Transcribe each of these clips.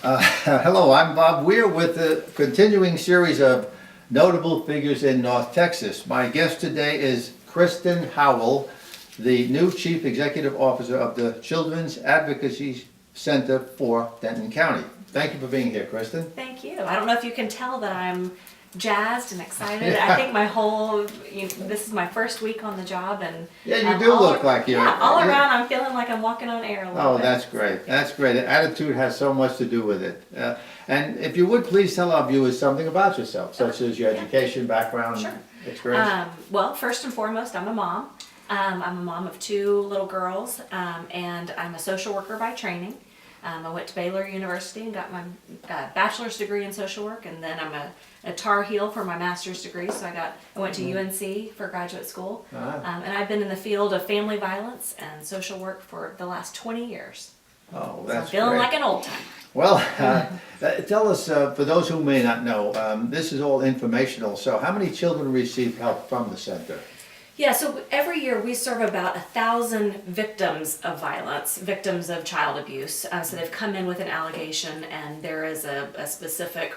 Hello, I'm Bob Weir with the continuing series of notable figures in North Texas. My guest today is Kristen Howell, the new Chief Executive Officer of the Children's Advocacy Center for Denton County. Thank you for being here, Kristen. Thank you. I don't know if you can tell that I'm jazzed and excited. Yeah. I think this is my first week on the job, and yeah, you do look like you're. Yeah, all around I'm feeling like I'm walking on air a little bit. Oh, that's great. That's great. Attitude has so much to do with it. And if you would please tell our viewers something about yourself, such as your education, background, sure. experience. Well, first and foremost, I'm a mom. I'm a mom of 2 little girls, and I'm a social worker by training. I went to Baylor University and got my bachelor's degree in social work, and then I'm a Tar Heel for my master's degree. So I went to UNC for graduate school, and I've been in the field of family violence and social work for the last 20 years. Oh, that's so I'm feeling great. like an old timer. Well, tell us, for those who may not know, this is all informational. So how many children receive help from the center? Yeah, so every year we serve about 1,000 victims of violence, victims of child abuse. So they've come in with an allegation, and there is a specific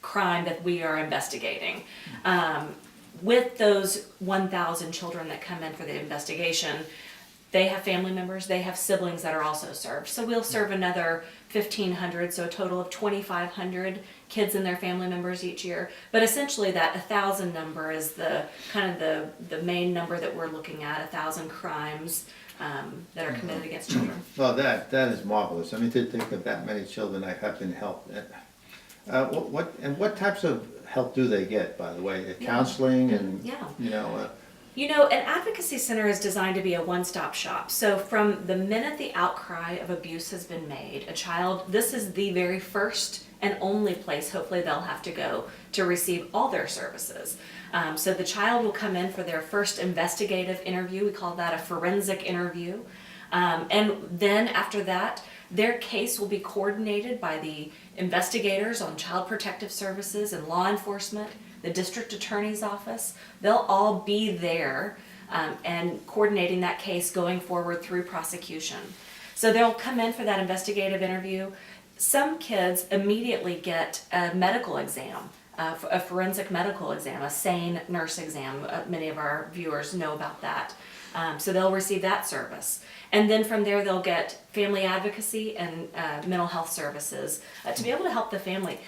crime that we are investigating. With those 1,000 children that come in for the investigation, they have family members, they have siblings that are also served. So we'll serve another 1,500, so a total of 2,500 kids and their family members each year. But essentially that 1,000 number is the main number that we're looking at, 1,000 crimes that are committed against children. Well, that is marvelous. I mean, to think of that many children that have been helped. What types of help do they get, by the way? Counseling and, An advocacy center is designed to be a one-stop shop. So from the minute the outcry of abuse has been made, this is the very first and only place, hopefully, they'll have to go to receive all their services. So the child will come in for their first investigative interview. We call that a forensic interview. And then after that, their case will be coordinated by the investigators on Child Protective Services and law enforcement, the district attorney's office. They'll all be there and coordinating that case going forward through prosecution. So they'll come in for that investigative interview. Some kids immediately get a medical exam, a forensic medical exam, a SANE nurse exam. Many of our viewers know about that. So they'll receive that service. And then from there they'll get family advocacy and mental health services to be able to help the family.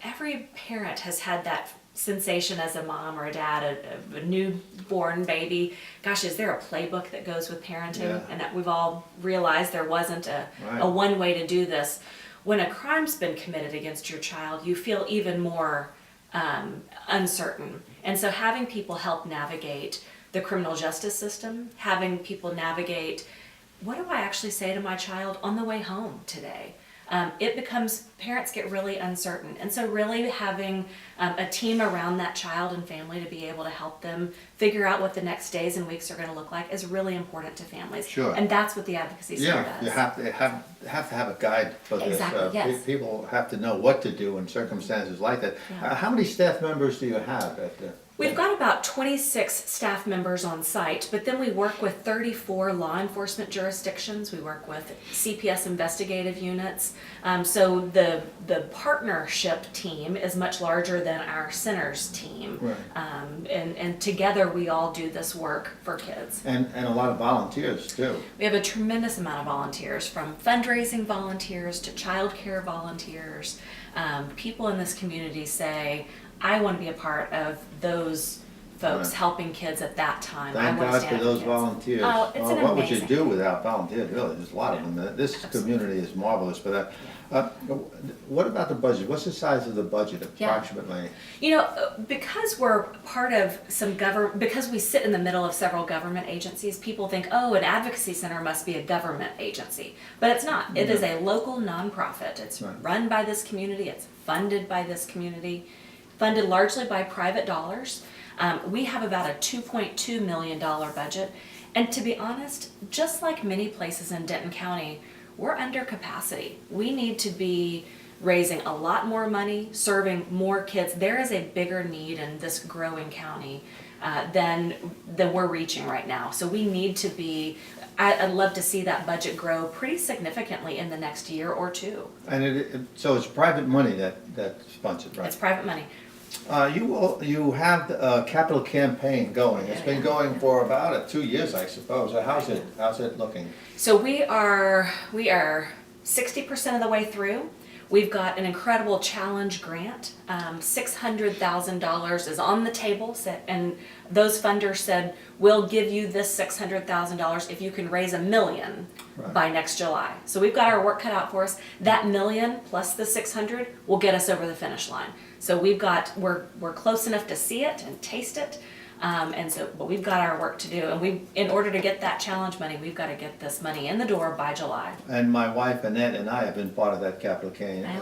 Every parent has had that sensation as a mom or a dad, a newborn baby. Gosh, is there a playbook that goes with parenting? Yeah. And that we've all realized there wasn't a one way to do this. When a crime's been committed against your child, you feel even more uncertain. And so having people help navigate the criminal justice system, having people navigate, what do I actually say to my child on the way home today? Parents get really uncertain. And so really having a team around that child and family to be able to help them figure out what the next days and weeks are going to look like is really important to families. Sure. And that's what the Advocacy Center does. You have to have a guide for this. Exactly, yes. People have to know what to do in circumstances like that. Yeah. How many staff members do you have at the... We've got about 26 staff members on site, but then we work with 34 law enforcement jurisdictions. We work with CPS investigative units. So the partnership team is much larger than our centers team. Right. And together we all do this work for kids. And a lot of volunteers too. We have a tremendous amount of volunteers, from fundraising volunteers to childcare volunteers. People in this community say, I want to be a part of those folks helping kids at that time. Thank God for those volunteers. Oh, it's an what would you amazing do without volunteers? Really, there's a lot of them. This community is marvelous for that. What about the budget? What's the size of the budget approximately? Because we're part of because we sit in the middle of several government agencies, people think, oh, an advocacy center must be a government agency. But it's not. It is a local nonprofit. It's run by this community. It's funded by this community, funded largely by private dollars. We have about a $2.2 million budget. And to be honest, just like many places in Denton County, we're under capacity. We need to be raising a lot more money, serving more kids. There is a bigger need in this growing county than we're reaching right now. So we need to be I'd love to see that budget grow pretty significantly in the next year or two. And so it's private money that's sponsored, right? It's private money. You have a capital campaign going. It's been going for about 2 years, I suppose. How's it looking? So we are 60% of the way through. We've got an incredible challenge grant. $600,000 is on the table, and those funders said, we'll give you this $600,000 if you can raise $1 million by next July. So we've got our work cut out for us. That $1 million plus the 600 will get us over the finish line. So we're close enough to see it and taste it. But we've got our work to do, and in order to get that challenge money, we've got to get this money in the door by July. And my wife Annette and I have been part of that capital campaign as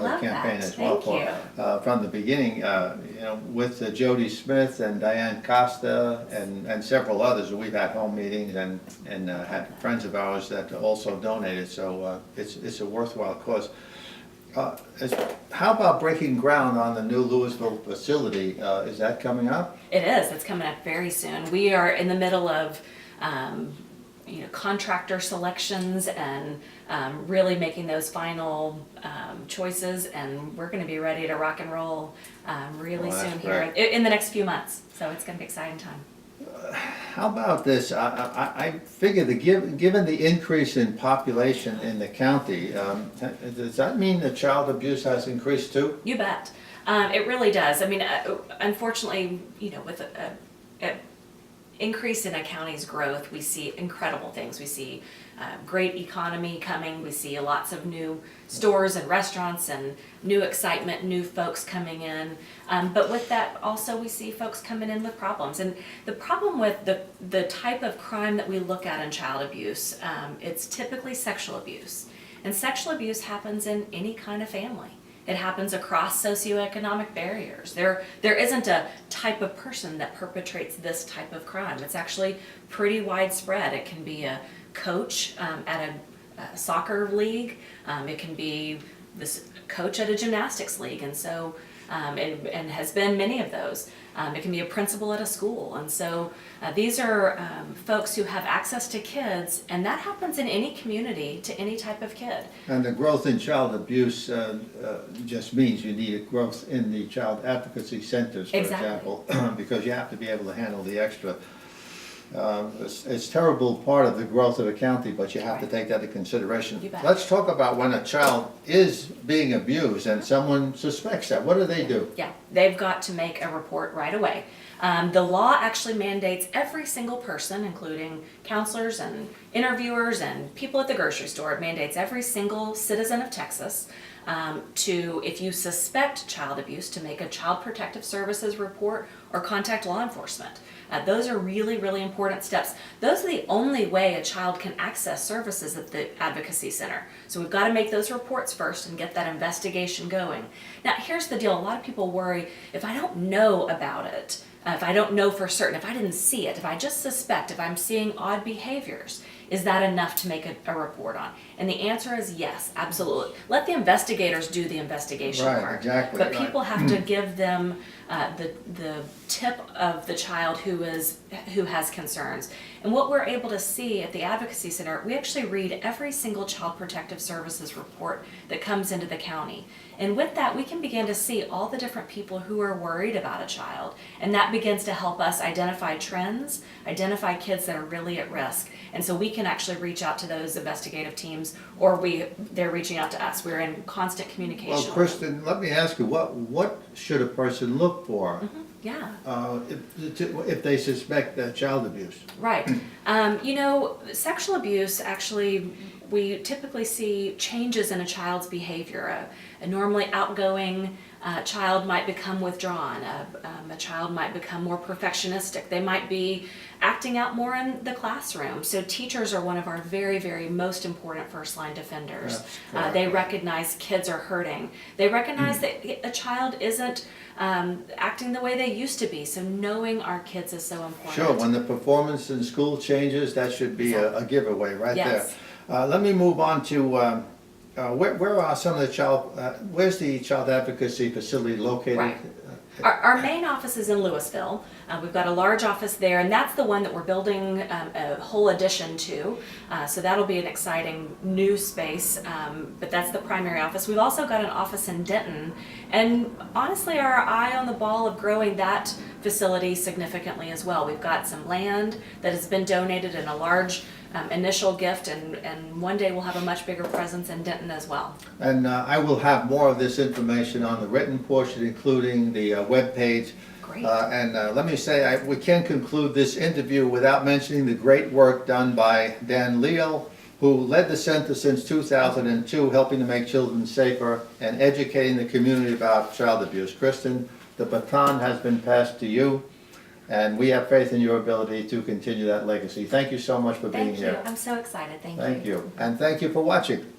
well. Thank you. From the beginning, with Jody Smith and Diane Costa and several others, we've had home meetings and had friends of ours that also donated. So it's a worthwhile cause. How about breaking ground on the new Louisville facility? Is that coming up? It is. It's coming up very soon. We are in the middle of contractor selections and really making those final choices, and we're going to be ready to rock and roll really soon here in the next few months. So it's going to be an exciting time. How about this? I figure given the increase in population in the county, does that mean that child abuse has increased too? You bet. It really does. I mean, unfortunately, with an increase in a county's growth, we see incredible things. We see great economy coming. We see lots of new stores and restaurants and new excitement, new folks coming in. But with that, also we see folks coming in with problems. And the problem with the type of crime that we look at in child abuse, it's typically sexual abuse. And sexual abuse happens in any kind of family. It happens across socioeconomic barriers. There isn't a type of person that perpetrates this type of crime. It's actually pretty widespread. It can be a coach at a soccer league. It can be this coach at a gymnastics league, and so and has been many of those. It can be a principal at a school, and so these are folks who have access to kids, and that happens in any community to any type of kid. And the growth in child abuse just means you need a growth in the child advocacy centers, for example, because you have to be able to handle the extra. It's a terrible part of the growth of the county, but you have to take that into consideration. Let's talk about when a child is being abused and someone suspects that. What do they do? Yeah, they've got to make a report right away. The law actually mandates every single person, including counselors and interviewers and people at the grocery store, it mandates every single citizen of Texas if you suspect child abuse, to make a Child Protective Services report or contact law enforcement. Those are really, really important steps. Those are the only way a child can access services at the Advocacy Center. So we've got to make those reports first and get that investigation going. Now, here's the deal. A lot of people worry, if I don't know about it, if I don't know for certain, if I didn't see it, if I just suspect, if I'm seeing odd behaviors, is that enough to make a report on? And the answer is yes, absolutely. Let the investigators do the investigation part. Exactly. But people have to give them the tip of the child who has concerns. And what we're able to see at the Advocacy Center, we actually read every single Child Protective Services report that comes into the county. And with that, we can begin to see all the different people who are worried about a child. And that begins to help us identify trends, identify kids that are really at risk. And so we can actually reach out to those investigative teams, or they're reaching out to us. We're in constant communication. Well, Kristen, let me ask you, what should a person look for if they suspect child abuse? Right. Sexual abuse, actually, we typically see changes in a child's behavior. A normally outgoing child might become withdrawn. A child might become more perfectionistic. They might be acting out more in the classroom. So teachers are one of our very, very most important first-line defenders. They recognize kids are hurting. They recognize that a child isn't acting the way they used to be. So knowing our kids is so important. Sure, when the performance in school changes, that should be a giveaway right there. Let me move on to where are some of the where's the child advocacy facility located? Right. Our main office is in Louisville. We've got a large office there, and that's the one that we're building a whole addition to. So that'll be an exciting new space, but that's the primary office. We've also got an office in Denton, and honestly, our eye on the ball of growing that facility significantly as well. We've got some land that has been donated in a large initial gift, and one day we'll have a much bigger presence in Denton as well. And I will have more of this information on the written portion, including the webpage. Great. And let me say, we can't conclude this interview without mentioning the great work done by Dan Leal, who led the center since 2002, helping to make children safer and educating the community about child abuse. Kristen, the baton has been passed to you, and we have faith in your ability to continue that legacy. Thank you so much for being Thank you. here. I'm so excited. Thank you. Thank you. And thank you for watching.